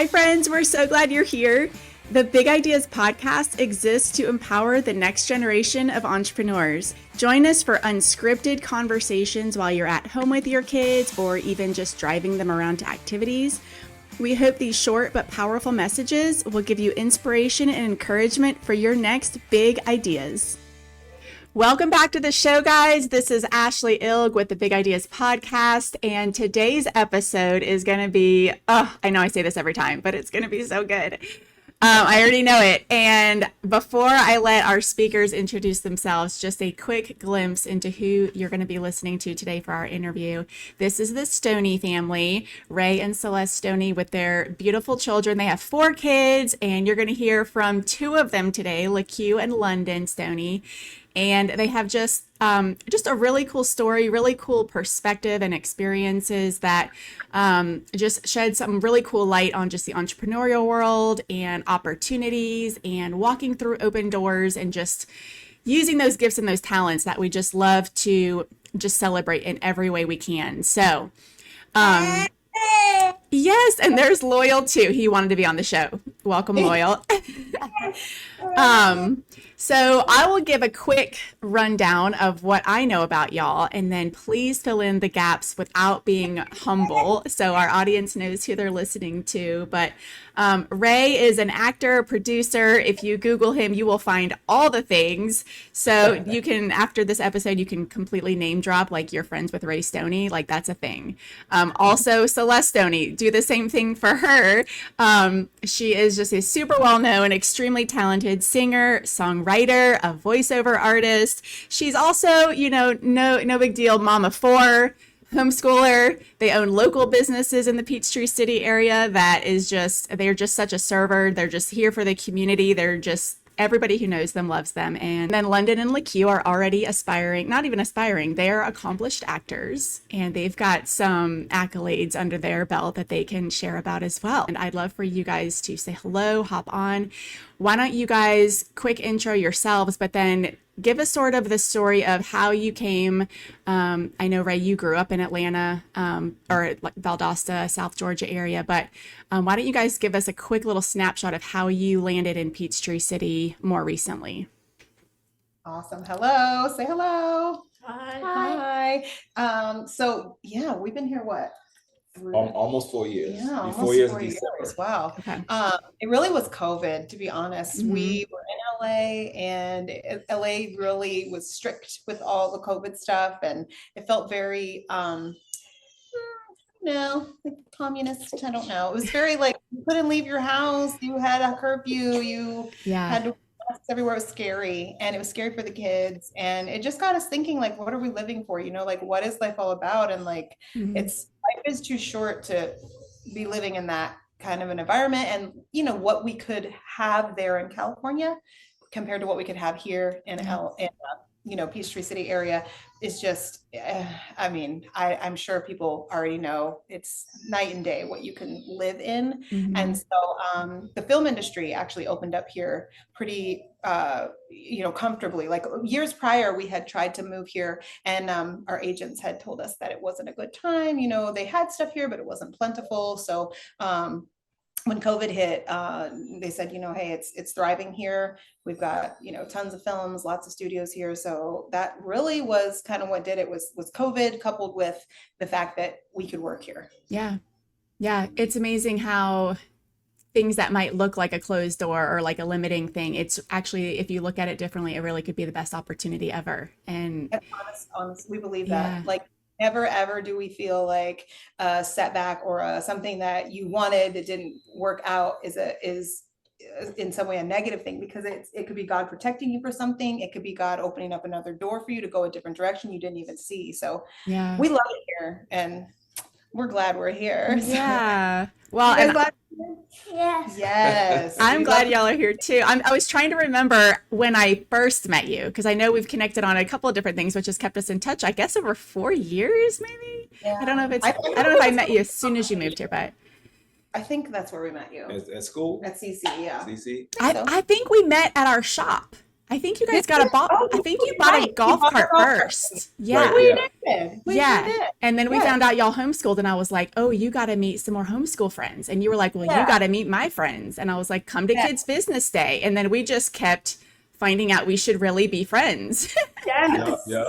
Hi, friends. We're so glad you're here. The Big Ideas podcast exists to empower the next generation of entrepreneurs. Join us for unscripted conversations while you're at home with your kids or even just driving them around to activities. We hope these short but powerful messages will give you inspiration and encouragement for your next big ideas. Welcome back to the show, guys. This is Ashlee with the Big Ideas podcast, and today's episode is going to be, I know I say this every time, but it's going to be so good. I already know it. And before I let our speakers introduce themselves, just a quick glimpse into who you're going to be listening to today for our interview. This is the Stoney family, Ray and Celeste Stoney, with their beautiful children. They have 4 kids, and you're going to hear from 2 of them today, Lecque and London Stoney. And they have just a really cool story, really cool perspective and experiences that just shed some really cool light on just the entrepreneurial world and opportunities and walking through open doors and just using those gifts and those talents that we just love to just celebrate in every way we can. So, yes, and there's Loyal too. He wanted to be on the show. Welcome, Loyal. So I will give a quick rundown of what I know about y'all, and then please fill in the gaps without being humble so our audience knows who they're listening to. But Ray is an actor, producer. If you Google him, you will find all the things. So you can, after this episode, you can completely name drop, like you're friends with Ray Stoney, like that's a thing. Also, Celeste Stoney, do the same thing for her. She is just a super well-known, extremely talented singer, songwriter, a voiceover artist. She's also, no big deal, mom of 4, homeschooler. They own local businesses in the Peachtree City area they're just such a server. They're just here for the community. Everybody who knows them loves them. And then London and Lecque are already they're accomplished actors, and they've got some accolades under their belt that they can share about as well. And I'd love for you guys to say hello, hop on. Why don't you guys quick intro yourselves, but then give us sort of the story of how you came. I know, Ray, you grew up in Atlanta or like Valdosta, South Georgia area, but why don't you guys give us a quick little snapshot of how you landed in Peachtree City more recently? Awesome. Hello. Say hello. Hi. So yeah, we've been here almost 4 years. Yeah, almost 4 years 4 December. years. Wow. Okay. It really was COVID, to be honest. Mm-hmm. We were in LA, and LA really was strict with all the COVID stuff, and it felt very like communist. I don't know. It was very like you couldn't leave your house. You had a curfew. You had to everywhere. It was scary, and it was scary for the kids, and it just got us thinking, like, what are we living for? Like, what is life all about? And like, life is too short to be living in that kind of an environment. And what we could have there in California compared to what we could have here in Peachtree City area is just, I'm sure people already know it's night and day what you can live in. Mm-hmm. And so the film industry actually opened up here pretty, comfortably. Like years prior, we had tried to move here, and our agents had told us that it wasn't a good time. They had stuff here, but it wasn't plentiful. So when COVID hit, they said, hey, it's thriving here. We've got, tons of films, lots of studios here. So that really was kind of what did it was COVID coupled with the fact that we could work here. Yeah. Yeah. It's amazing how things that might look like a closed door or like a limiting thing, it's actually, if you look at it differently, it really could be the best opportunity ever. And honest, we believe that. Like, never, ever do we feel like a setback or something that you wanted that didn't work out is in some way a negative thing, because it could be God protecting you for something. It could be God opening up another door for you to go a different direction you didn't even see. So we love it here, and we're glad we're here. Yeah. Well, Yes. I'm glad y'all are here too. I was trying to remember when I first met you, because I know we've connected on a couple of different things, which has kept us in touch, I guess, over 4 years, maybe. Yeah. I don't know if I met you as soon as you moved here, but I think that's where we met you. At school? At CC, yeah. CC? I think we met at our shop. I think you guys got I think you bought a golf cart first. Yeah. Right, We yeah. did. We Yeah. did. And then we Yeah. found out y'all homeschooled, and I was like, oh, you got to meet some more homeschool friends. And you were like, well, you Yeah. got to meet my friends. And I was like, come to Yeah. Kids Business Day. And then we just kept finding out we should really be friends. Yes. Yeah.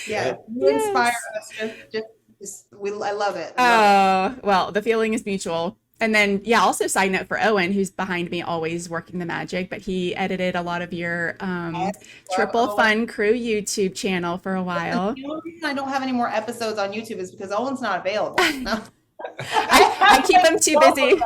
Yeah. You inspire us. I love it. Oh, well, the feeling is mutual. And then, yeah, also side note for Owen, who's behind me always working the magic, but he edited a lot of your Triple Owen. Fun Crew YouTube channel for a while. The only reason I don't have any more episodes on YouTube is because Owen's not available. No. I keep him too busy.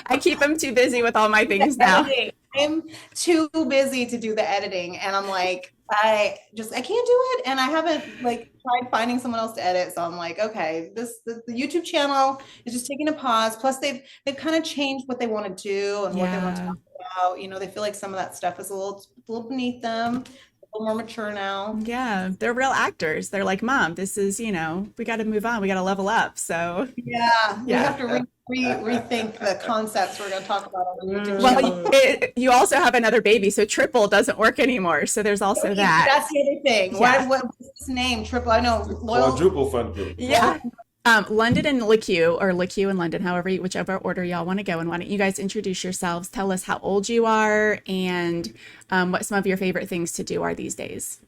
I keep him too busy with all my things now. I'm too busy to do the editing, and I'm like, I can't do it, and I haven't like tried finding someone else to edit. So I'm like, okay, the YouTube channel is just taking a pause. Plus, they've kind of changed what they want to do and what they want to talk about. You know, they feel like some of that stuff is a little beneath them, a little more mature now. Yeah, they're real actors. They're like, Mom, this is, we got to move on. We got to level up. So Yeah, we have to rethink the concepts we're going to talk about on the YouTube channel. Well, you also have another baby, so triple doesn't work anymore. So there's also that. That's the other thing. Yeah. What's his name? Triple. I know. Quadruple Fun Group. Yeah. London and Lecque, or Lecque and London, whichever order y'all want to go. And why don't you guys introduce yourselves? Tell us how old you are and what some of your favorite things to do are these days.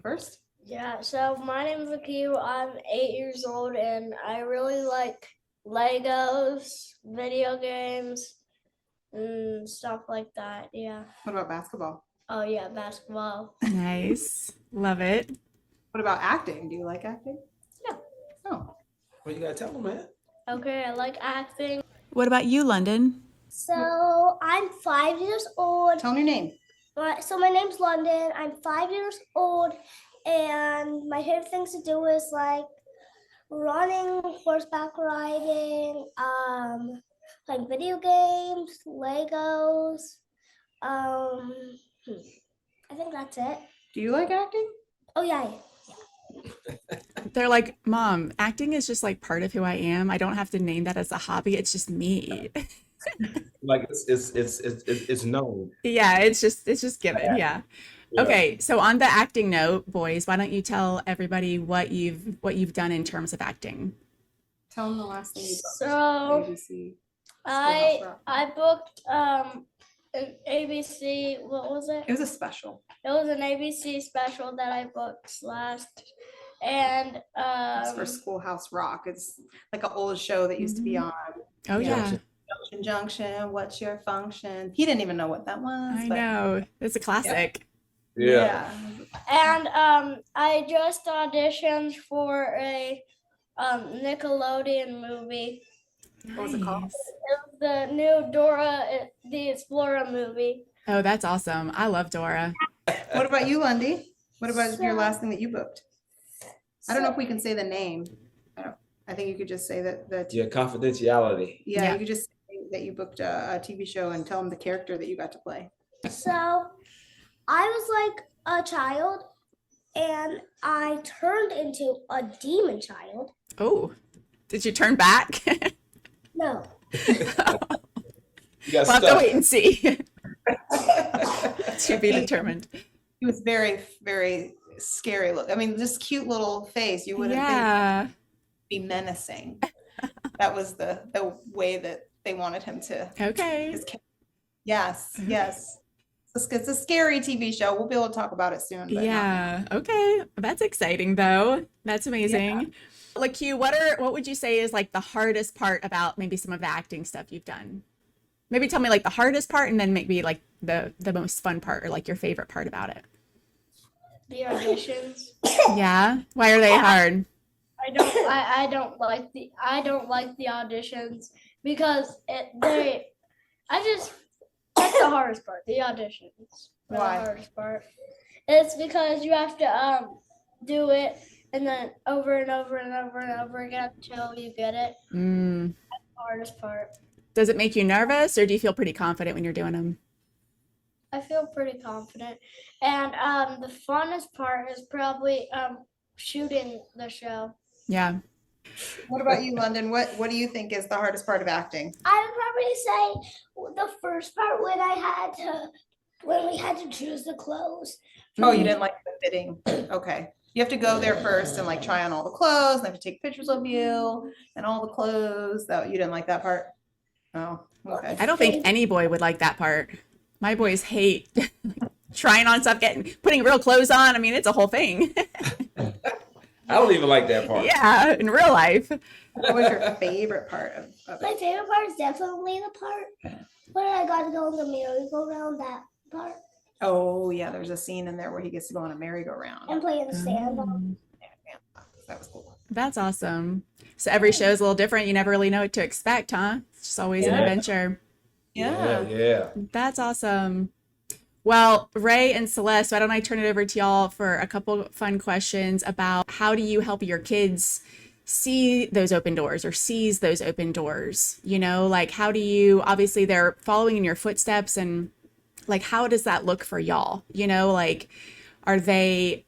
First. Yeah, so my name is Lecque. I'm 8 years old, and I really like Legos, video games, and stuff like that. Yeah. What about basketball? Oh, yeah, basketball. Nice. Love it. What about acting? Do you like acting? Yeah. Oh. Well, you gotta tell them, man. Okay, I like acting. What about you, London? So I'm 5 years old. Tell me your name. So my name's London. I'm 5 years old, and my favorite things to do is like running, horseback riding, playing video games, Legos. I think that's it. Do you like acting? Oh yeah. They're like, Mom, acting is just like part of who I am. I don't have to name that as a hobby. It's just me. Like it's known. Yeah, it's just given. Yeah. Okay, so on the acting note, boys, why don't you tell everybody what you've done in terms of acting? Tell them the last thing you booked. So ABC. I booked an ABC. What was it? It was a special. It was an ABC special that I booked last, and It's for Schoolhouse Rock. It's like an old show that used to be on. Oh yeah. Junction, what's your function? He didn't even know what that was. I know. It's a classic. Yeah. And I just auditioned for a Nickelodeon movie. What was it called? Nice. It was the new Dora the Explorer movie. Oh, that's awesome. I love Dora. What about you, Lundy? What about your last thing that you booked? I don't know if we can say the name. I think you could just say that Yeah, confidentiality. Yeah, you could just say that you booked a TV show and tell them the character that you got to play. So I was like a child, and I turned into a demon child. Oh, did you turn back? No. You got We'll have to stuck. wait and see. To be determined. He was very, very scary look. I mean, this cute little face, you wouldn't think Yeah. be menacing. That was the way that they wanted him to. Okay. Yes. It's a scary TV show. We'll be able to talk about it soon. But Yeah. Okay. That's exciting though. That's amazing. Lecque, what would you say is like the hardest part about maybe some of the acting stuff you've done? Maybe tell me like the hardest part, and then maybe like the most fun part, or like your favorite part about it. The auditions. Yeah. Why are they hard? I don't like the auditions because that's the hardest part. The auditions. are Why? The hardest part. It's because you have to do it and then over and over and over and over again until you get it. Mm. That's the hardest part. Does it make you nervous, or do you feel pretty confident when you're doing them? I feel pretty confident. And the funnest part is probably shooting the show. Yeah. What about you, London? What do you think is the hardest part of acting? I would probably say the first part when I had to when we had to choose the clothes. Oh, you didn't like the fitting. Okay. You have to go there first and like try on all the clothes. And they have to take pictures of you and all the clothes. That you didn't like that part? Oh, okay. I don't think any boy would like that part. My boys hate trying on stuff, putting real clothes on. I mean, it's a whole thing. I don't even like that part. Yeah, in real life. What was your favorite part of My it? favorite part is definitely the part where I got to go on the merry-go-round, that part, Oh yeah, there's a scene in there where he gets to go on a merry-go-round. and play in the sand. That was cool. That's awesome. So every show is a little different. You never really know what to expect, huh? It's just always an Yeah. adventure. Yeah. That's awesome. Well, Ray and Celeste, why don't I turn it over to y'all for a couple fun questions about how do you help your kids see those open doors or seize those open doors? You know, like how do you, obviously they're following in your footsteps, and like how does that look for y'all? You know, like are they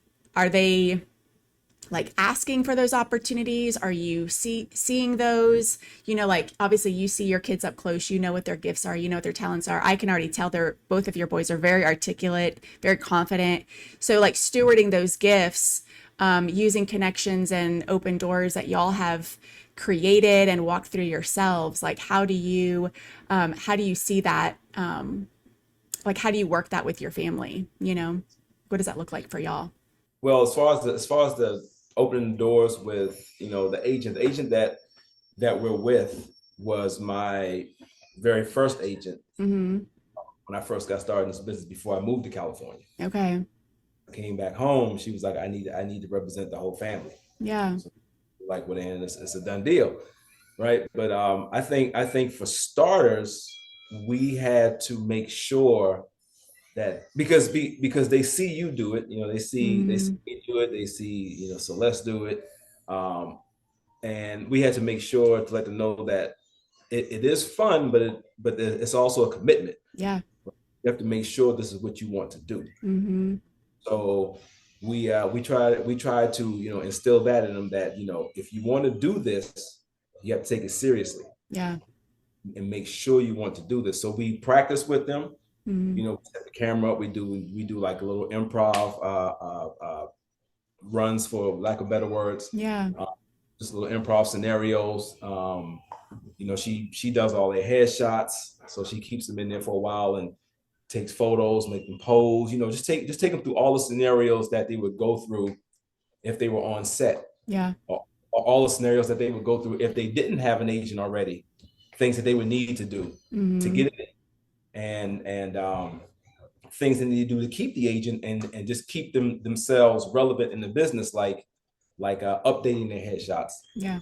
like asking for those opportunities? Are you seeing those? You know, like obviously you see your kids up close, you know what their gifts are, you know what their talents are. I can already tell both of your boys are very articulate, very confident. So like stewarding those gifts, using connections and open doors that y'all have created and walked through yourselves. Like how do you see that? Like how do you work that with your family? You know, what does that look like for y'all? Well, as far as the opening doors with, the agent that we're with was my very first agent Mm-hmm. when I first got started in this business before I moved to California. Okay. I came back home. She was like, I need to represent the whole family. Yeah. So, like, well, then it's a done deal, right? But I think for starters, we had to make sure that because they see you do it, they see me do it, they see Celeste do it, and we had to make sure to let them know that it is fun, but it's also a commitment. Yeah. You have to make sure this is what you want to do. Mm-hmm. So we try to instill that in them, that if you want to do this, you have to take it seriously. Yeah. And make sure you want to do this. So we practice with them. Mm-hmm. Set the camera up. We do like a little improv runs, for lack of better words. Yeah. Just little improv scenarios. She does all their headshots, so she keeps them in there for a while and takes photos, make them pose. Just take them through all the scenarios that they would go through if they were on set. Yeah. Or all the scenarios that they would go through if they didn't have an agent already. Things that they would need to do to get it in, and things they need to do to keep the agent and just keep themselves relevant in the business, like updating their headshots. Yeah.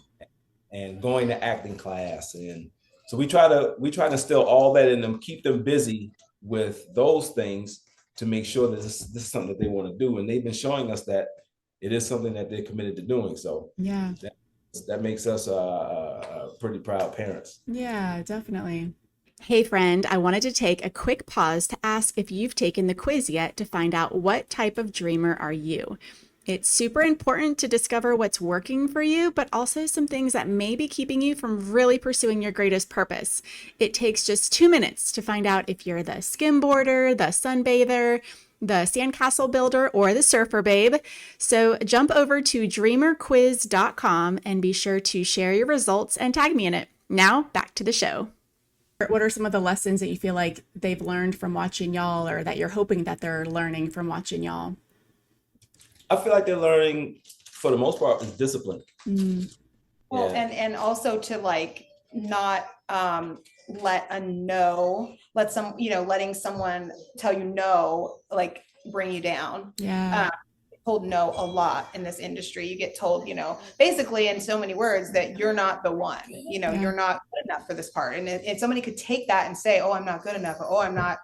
And going to acting class. And so we try to instill all that in them, keep them busy with those things to make sure that this is something that they want to do. And they've been showing us that it is something that they're committed to doing. So yeah, that makes us pretty proud parents. Yeah, definitely. Hey friend, I wanted to take a quick pause to ask if you've taken the quiz yet to find out what type of dreamer are you. It's super important to discover what's working for you, but also some things that may be keeping you from really pursuing your greatest purpose. It takes just 2 minutes to find out if you're the skimboarder, the sunbather, the sandcastle builder, or the surfer babe. So jump over to dreamerquiz.com and be sure to share your results and tag me in it. Now back to the show. What are some of the lessons that you feel like they've learned from watching y'all, or that you're hoping that they're learning from watching y'all? I feel like they're learning, for the most part, is discipline. Mm. Well, and also to like not letting someone tell you no, like bring you down. Yeah. Told no a lot in this industry. You get told, basically in so many words that you're not the one, you're not good enough for this part. And somebody could take that and say, oh, I'm not good enough, or oh, I'm not,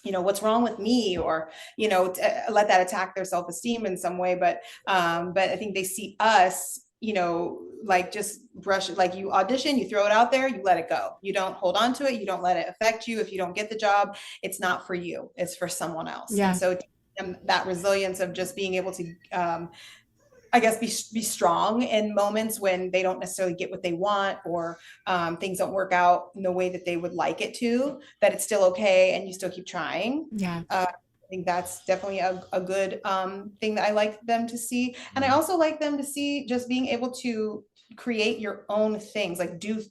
what's wrong with me, or, let that attack their self-esteem in some way. But I think they see us, like just brush it, like you audition, you throw it out there, you let it go. You don't hold on to it. You don't let it affect you. If you don't get the job, it's not for you, it's for someone else. Yeah. And so that resilience of just being able to I guess, be strong in moments when they don't necessarily get what they want, or things don't work out in the way that they would like it to, that it's still okay and you still keep trying. Yeah. I think that's definitely a good thing that I like them to see. And I also like them to see just being able to create your own things, like do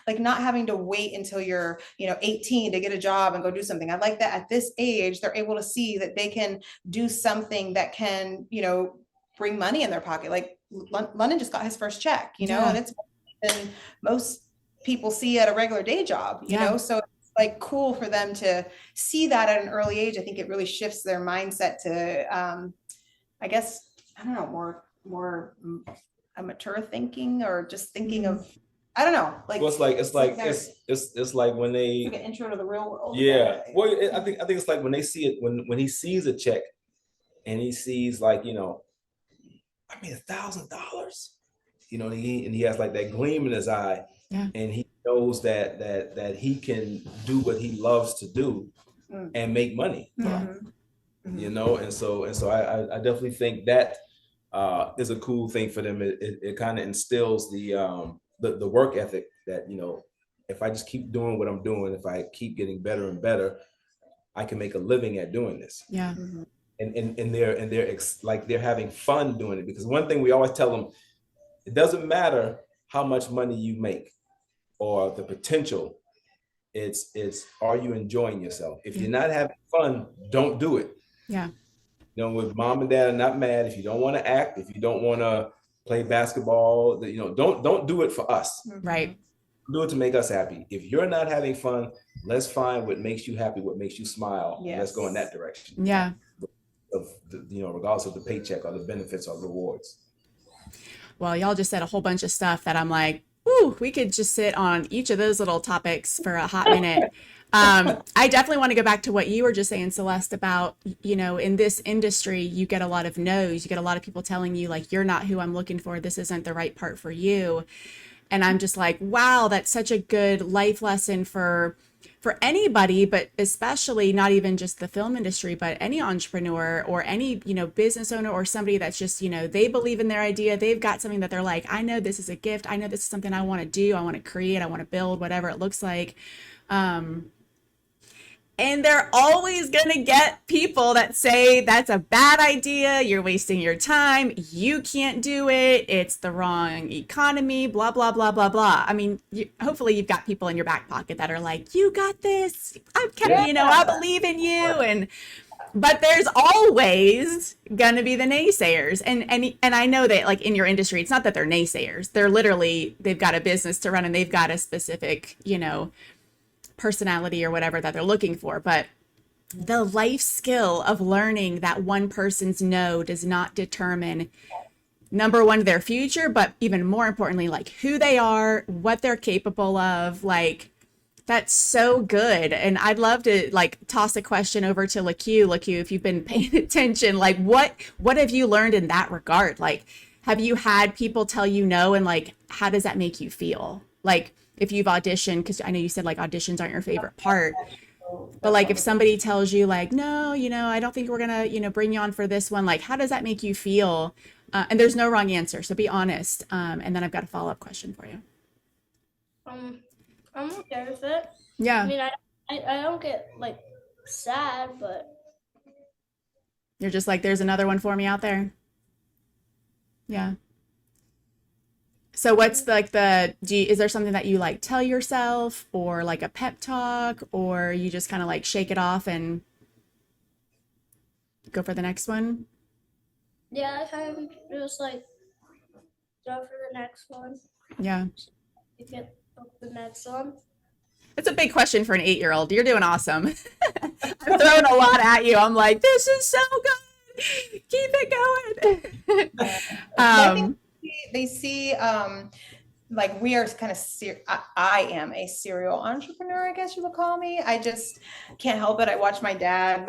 like not having to wait until you're 18 to get a job and go do something. I like that at this age they're able to see that they can do something that can bring money in their pocket. Like London just got his first check, and it's more than most people see at a regular day job, so it's like cool for them to see that at an early age. I think it really shifts their mindset to I guess, I don't know, more a mature thinking, or just thinking of, I don't know, like, well, it's like when they like an intro to the real world. Yeah. Well, I think it's like when they see it, when he sees a check and he sees like, I mean, $1,000, and he has like that gleam in his eye, and he knows that he can do what he loves to do and make money, and so I definitely think that is a cool thing for them. It kind of instills the work ethic that, if I just keep doing what I'm doing, if I keep getting better and better, I can make a living at doing this. Yeah. And they're having fun doing it, because one thing we always tell them, it doesn't matter how much money you make or the potential. It's are you enjoying yourself? If you're not having fun, don't do it. Yeah. If mom and dad are not mad, if you don't want to act, if you don't want to play basketball, don't do it for us. Right. Do it to make us happy. If you're not having fun, let's find what makes you happy, what makes you smile. Yes. Let's go in that direction. Yeah. Regardless of the paycheck or the benefits or rewards. Well, y'all just said a whole bunch of stuff that I'm like, ooh, we could just sit on each of those little topics for a hot minute. I definitely want to go back to what you were just saying, Celeste, about, in this industry, you get a lot of no's. You get a lot of people telling you, like, you're not who I'm looking for. This isn't the right part for you. And I'm just like, wow, that's such a good life lesson for anybody, but especially not even just the film industry, but any entrepreneur or any, business owner, or somebody that's just, they believe in their idea. They've got something that they're like, I know this is a gift. I know this is something I want to do. I want to create. I want to build, whatever it looks like. And they're always going to get people that say that's a bad idea. You're wasting your time. You can't do it. It's the wrong economy, blah, blah, blah, blah, blah. I mean, hopefully you've got people in your back pocket that are like, you got this. I believe in you. But there's always going to be the naysayers. And I know that, like, in your industry, it's not that they're naysayers. They're literally, they've got a business to run and they've got a specific, personality or whatever that they're looking for. But the life skill of learning that one person's no does not determine, number one, their future, but even more importantly, like, who they are, what they're capable of. Like, that's so good. And I'd love to, like, toss a question over to Lecque, if you've been paying attention. Like, what have you learned in that regard? Like, have you had people tell you no, and, like, how does that make you feel? Like, if you've auditioned, because I know you said, like, auditions aren't your favorite part, but, like, if somebody tells you, like, no, I don't think we're gonna, bring you on for this one, like, how does that make you feel? And there's no wrong answer, so be honest. And then I've got a follow-up question for you. I'm okay with it. Yeah. I mean, I don't get, like, sad, but You're just like, there's another one for me out there. Yeah. So what's like is there something that you, like, tell yourself, or like a pep talk, or you just kind of, like, shake it off and go for the next one? yeah, I kind of just, like, go for the next one. Yeah. You get the next one. It's a big question for an 8-year-old. You're doing awesome. I'm throwing a lot at you. I'm like, this is so good. Keep it going. I think they see like we are kind of I am a serial entrepreneur, I guess you would call me. I just can't help it. I watch my dad,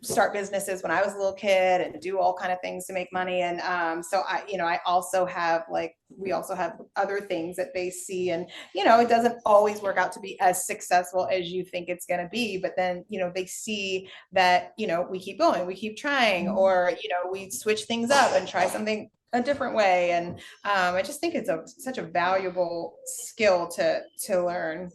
start businesses when I was a little kid and do all kind of things to make money. And so I also have we also have other things that they see, and it doesn't always work out to be as successful as you think it's going to be, but then they see that we keep going, we keep trying, or we switch things up and try something a different way. And I just think it's such a valuable skill to learn,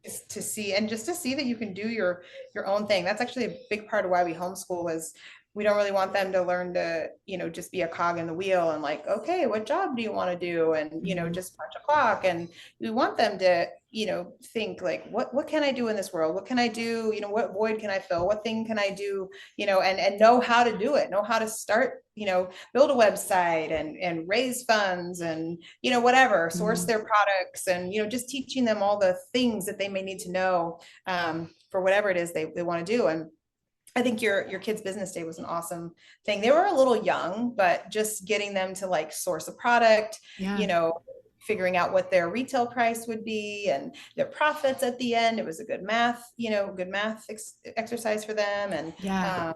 is to see, and just to see that you can do your own thing. That's actually a big part of why we homeschool, is we don't really want them to learn to just be a cog in the wheel and like, okay, what job do you want to do, and just punch a clock. And we want them to think like, what can I do in this world, what can I do, what void can I fill, what thing can I do, and know how to do it, know how to start, build a website and raise funds and whatever, source their products, and just teaching them all the things that they may need to know for whatever it is they want to do. And I think your kids' business day was an awesome thing. They were a little young, but just getting them to like source a product, figuring out what their retail price would be and their profits at the end. It was a good math, exercise for them. And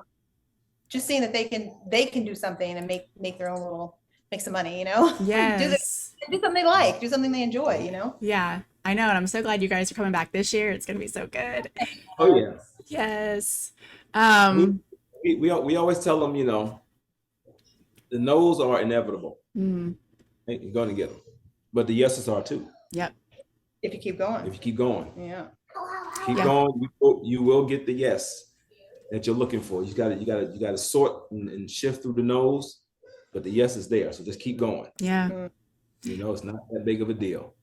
just seeing that they can do something and make their own make some money, Yes. do something they like, do something they enjoy, Yeah, I know. And I'm so glad you guys are coming back this year. It's going to be so good. Oh yeah. Yes. We always tell them, the no's are inevitable. You're going to get them, but the yeses are too. Yep. If you keep going. Yeah. Keep going. You will get the yes that you're looking for. You got to sort and shift through the no's, but the yes is there. So just keep going. Yeah. It's not that big of a deal.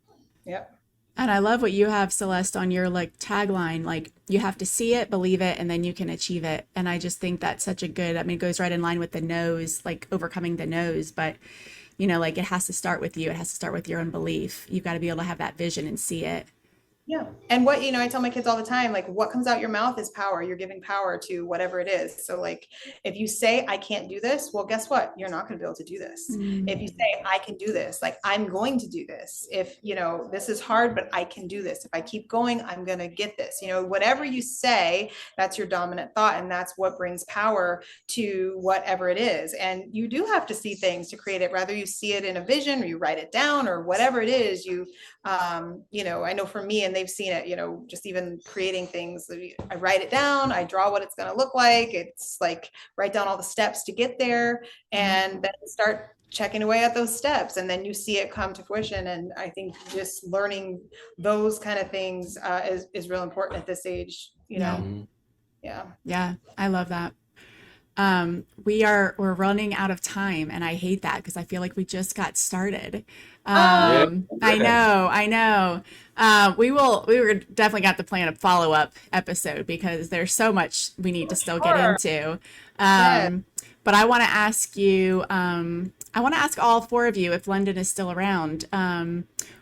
Yep. And I love what you have, Celeste, on your tagline, like you have to see it, believe it, and then you can achieve it. And I just think that's such a good, it goes right in line with the no's, like overcoming the no's, but it has to start with you. It has to start with your own belief. You've got to be able to have that vision and see it. Yeah. And what, I tell my kids all the time, like what comes out your mouth is power. You're giving power to whatever it is. So like, if you say, I can't do this, well, guess what? You're not going to be able to do this. If you say, I can do this, like I'm going to do this. If, this is hard, but I can do this. If I keep going, I'm going to get this, whatever you say, that's your dominant thought. And that's what brings power to whatever it is. And you do have to see things to create it, whether you see it in a vision or you write it down or whatever it is, I know for me, and they've seen it, just even creating things, I write it down, I draw what it's going to look like. It's like, write down all the steps to get there and then start checking away at those steps. And then you see it come to fruition. And I think just learning those kind of things is real important at this age, Yeah. Yeah. I love that. We're running out of time, and I hate that because I feel like we just got started. I know. We were definitely got to plan a follow-up episode because there's so much we need to still get into. But I want to ask you, I want to ask all four of you if London is still around.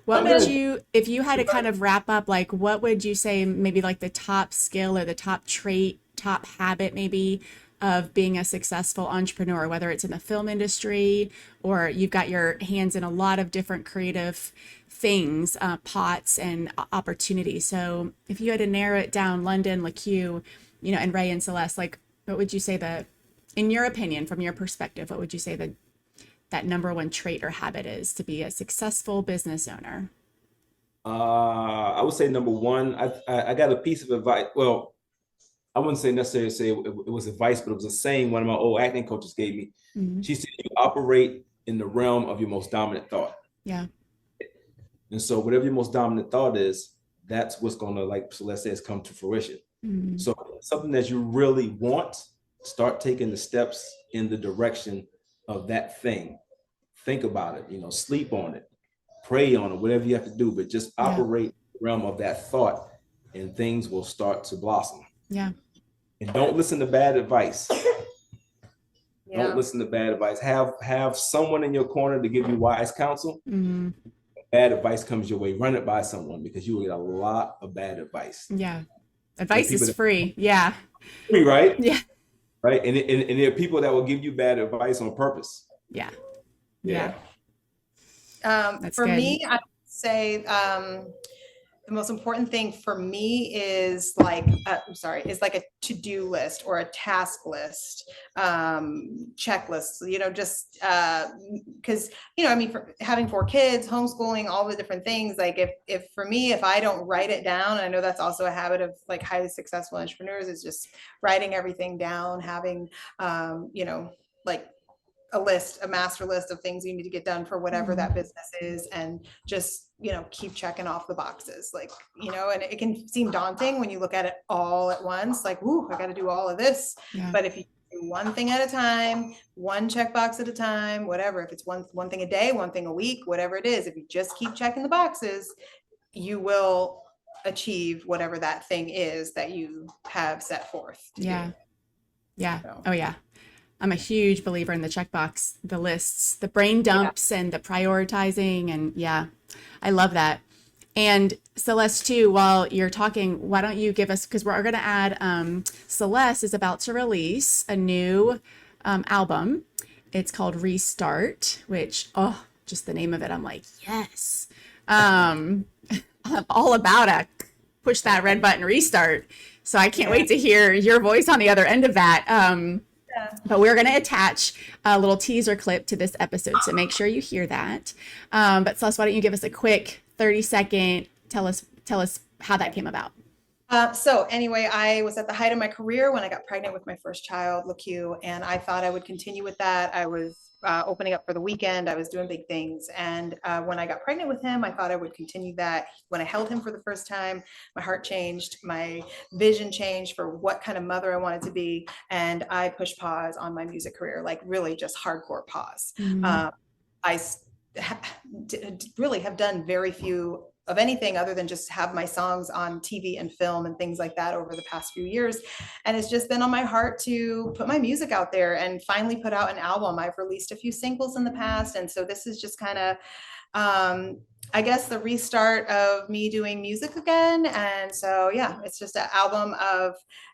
What would you, if you had to kind of wrap up, like what would you say maybe like the top skill or the top trait, top habit maybe of being a successful entrepreneur, whether it's in the film industry or you've got your hands in a lot of different creative things, pots and opportunities. So if you had to narrow it down, London, Lecque, and Ray and Celeste, like what would you say in your opinion, from your perspective, what would you say that number one trait or habit is to be a successful business owner? I would say number one, I got a piece of advice. Well, I wouldn't necessarily say it was advice, but it was a saying one of my old acting coaches gave me. She said, you operate in the realm of your most dominant thought. Yeah. And so whatever your most dominant thought is, that's what's going to, like Celeste says, come to fruition. So something that you really want, start taking the steps in the direction of that thing. Think about it, sleep on it, pray on it, whatever you have to do, but just operate in the realm of that thought and things will start to blossom. Yeah. And don't listen to bad advice. Don't listen to bad advice. Have someone in your corner to give you wise counsel. Bad advice comes your way, run it by someone because you will get a lot of bad advice. Yeah. Advice is free. Yeah. Free, right? Yeah. Right. And there are people that will give you bad advice on purpose. Yeah. For good. me, I would say the most important thing for me is like, is like a to-do list or a task list, checklist, just because, I mean, for having 4 kids, homeschooling, all the different things, like if for me, if I don't write it down, I know that's also a habit of like highly successful entrepreneurs, is just writing everything down, having, like a master list of things you need to get done for whatever that business is, and just keep checking off the boxes, like, and it can seem daunting when you look at it all at once, like, ooh, I got to do all of this. But if you do one thing at a time, one checkbox at a time, whatever, if it's one thing a day, one thing a week, whatever it is, if you just keep checking the boxes, you will achieve whatever that thing is that you have set forth to do. So. Oh yeah, I'm a huge believer in the checkbox, the lists, the brain dumps, and the prioritizing. And I love that. And Celeste, too, while you're talking, why don't you give us, because we're going to add, Celeste is about to release a new album. It's called Restart, which, just the name of it, I'm like, yes. I'm all about it. Push that red button, restart. So I can't wait to hear your voice on the other end of that. But we're going to attach a little teaser clip to this episode, so make sure you hear that. But Celeste, why don't you give us a quick 30-second, tell us how that came about. So anyway, I was at the height of my career when I got pregnant with my first child, Lecque, and I thought I would continue with that. I was opening up for the weekend. I was doing big things. And when I got pregnant with him, I thought I would continue that. When I held him for the first time, my heart changed, my vision changed for what kind of mother I wanted to be. And I pushed pause on my music career, like really just hardcore pause. I really have done very few of anything other than just have my songs on TV and film and things like that over the past few years. And it's just been on my heart to put my music out there and finally put out an album. I've released a few singles in the past. And so this is just kind of, I guess, the restart of me doing music again. And so, it's just an album of,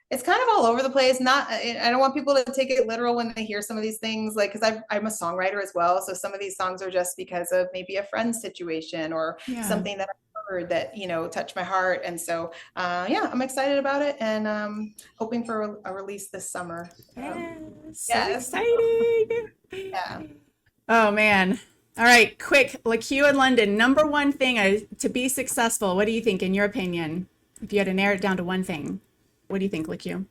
it's kind of all over the place. I don't want people to take it literal when they hear some of these things, like, because I'm a songwriter as well. So some of these songs are just because of maybe a friend's situation or something that I heard that, touched my heart. And so, I'm excited about it and hoping for a release this summer. So exciting. Oh, man. All right, quick, Lecque and London, number one thing to be successful. What do you think, in your opinion? If you had to narrow it down to one thing. What do you think, Lecque?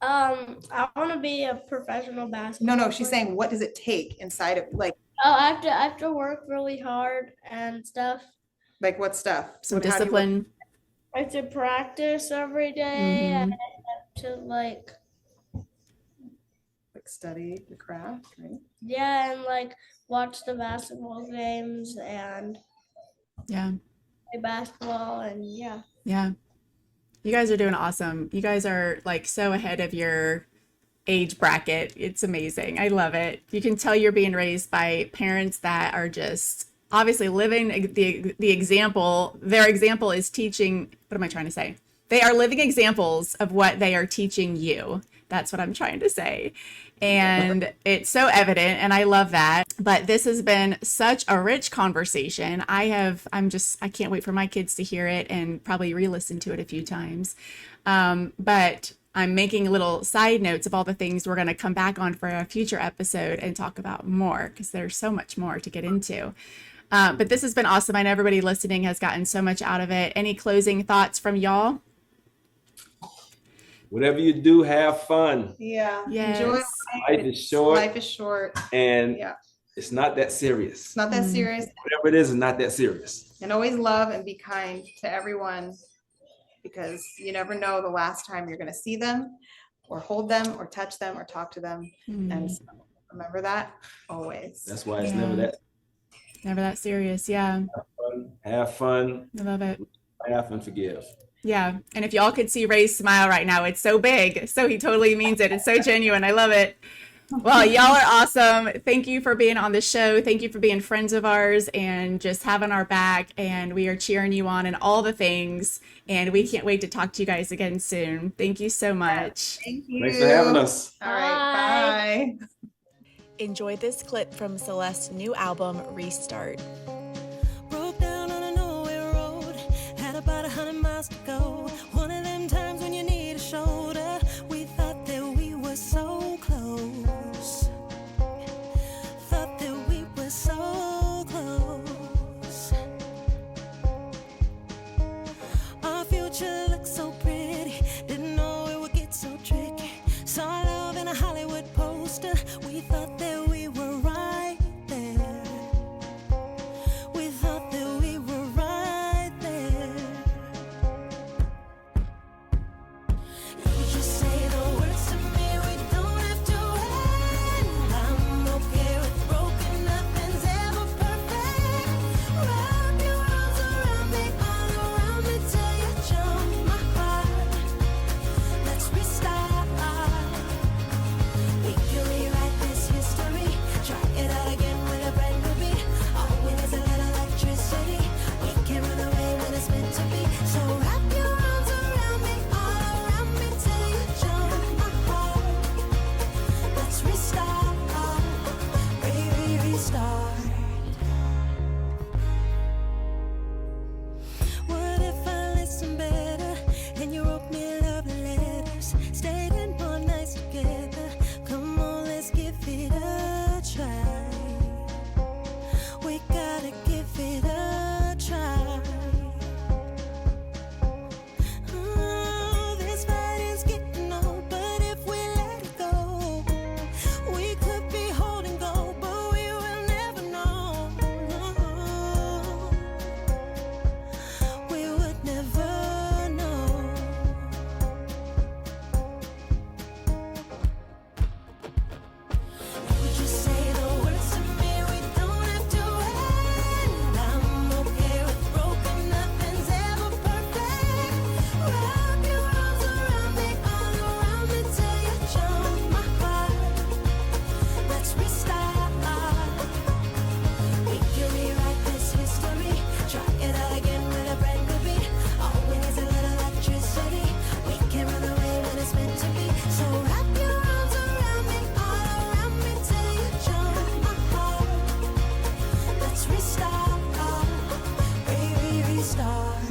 I want to be a professional basketball No, she's saying, what does it take inside of, like? Oh, I have to work really hard and stuff. Like what stuff? Some discipline. I have to practice every day. And I have to like study the craft, right? Yeah, and like watch the basketball games and play basketball and You guys are doing awesome. You guys are like so ahead of your age bracket. It's amazing. I love it. You can tell you're being raised by parents that are just obviously living the example. Their example is teaching. What am I trying to say? They are living examples of what they are teaching you. That's what I'm trying to say. And it's so evident, and I love that. But this has been such a rich conversation. I can't wait for my kids to hear it and probably re-listen to it a few times. But I'm making little side notes of all the things we're going to come back on for a future episode and talk about more, because there's so much more to get into. But this has been awesome. I know everybody listening has gotten so much out of it. Any closing thoughts from y'all? Whatever you do, have fun. Yeah. Yes. Enjoy Life is short. Life is short. And it's not that serious. It's not that serious. Whatever it is not that serious. And always love and be kind to everyone, because you never know the last time you're going to see them or hold them or touch them or talk to them. And so remember that always. That's why it's never that serious. Yeah. Have fun. I love it. Laugh and forgive. Yeah. And if y'all could see Ray's smile right now, it's so big. So he totally means it. It's so genuine. I love it. Well, y'all are awesome. Thank you for being on the show. Thank you for being friends of ours and just having our back. And we are cheering you on and all the things. And we can't wait to talk to you guys again soon. Thank you so much. Thank you. Thanks for having us. All right. Bye. Enjoy this clip from Celeste's new album, Restart. Broke down on a nowhere road, had about 100 miles to go. One of them times when you need a shoulder, we thought that we were so close. Thought that we were so close. Our future looked so pretty, didn't know it would get so tricky. Saw love in a Hollywood poster, we thought that we were right there. We thought that we were right there. You just say the words to me, we don't have to end. I'm okay with broken, nothing's ever perfect. Wrap your arms around me, all around me till you jump my heart. Let's restart. We can rewrite this history, try it out again with a brand new beat. All we need is a little electricity. We can run away when it's meant to be. So wrap your arms around me, all around me till you jump my heart. Let's restart, restart. What if I listened better and you wrote me love letters? Stayed in more nights together. Come on, let's give it a try. We gotta give it a try. Oh, this fighting's getting old, but if we let it go, we could be holding gold, but we will never know. We would never know. You just say the words to me, we don't have to end. I'm okay with broken, nothing's ever perfect. Wrap your arms around me, all around me till you jump my heart. Let's restart. We can rewrite this history, try it out again with a brand new beat. All we need is a little electricity. We can run away when it's meant to be. So wrap your arms around me, all around me till you jump my heart. Let's restart, restart.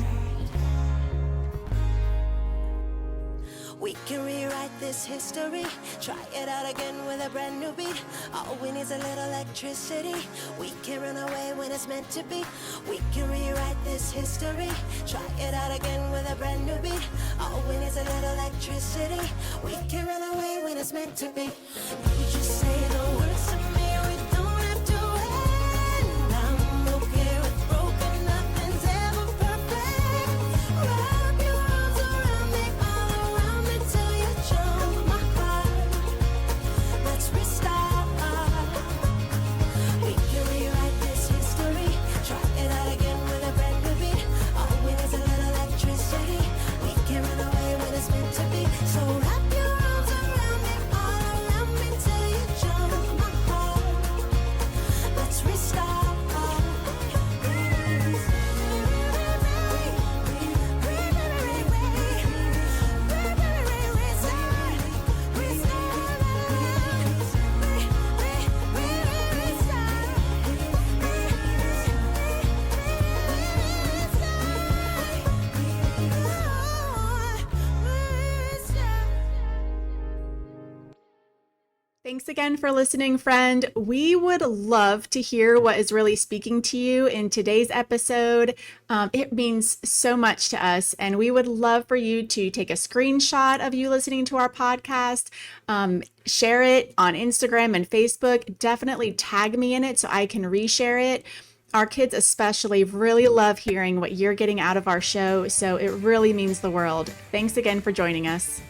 We can rewrite this history, try it out again with a brand new beat. All we need is a little electricity. We can run away when it's meant to be. We can rewrite this history, try it out again with a brand new beat. All we need is a little electricity. We can run away when it's meant to be. You just say the words to me, we don't have to end. I'm okay with broken, nothing's ever perfect. Wrap your arms around me, all around me till you jump my heart. Let's restart. We can rewrite this history, try it out again with a brand new beat. All we need is a little electricity. We can run away when it's meant to be. So wrap your arms around me, all around me till you jump my heart. Let's restart. Thanks again for listening, friend. We would love to hear what is really speaking to you in today's episode. It means so much to us, and we would love for you to take a screenshot of you listening to our podcast, share it on Instagram and Facebook. Definitely tag me in it so I can reshare it. Our kids especially really love hearing what you're getting out of our show, so it really means the world. Thanks again for joining us.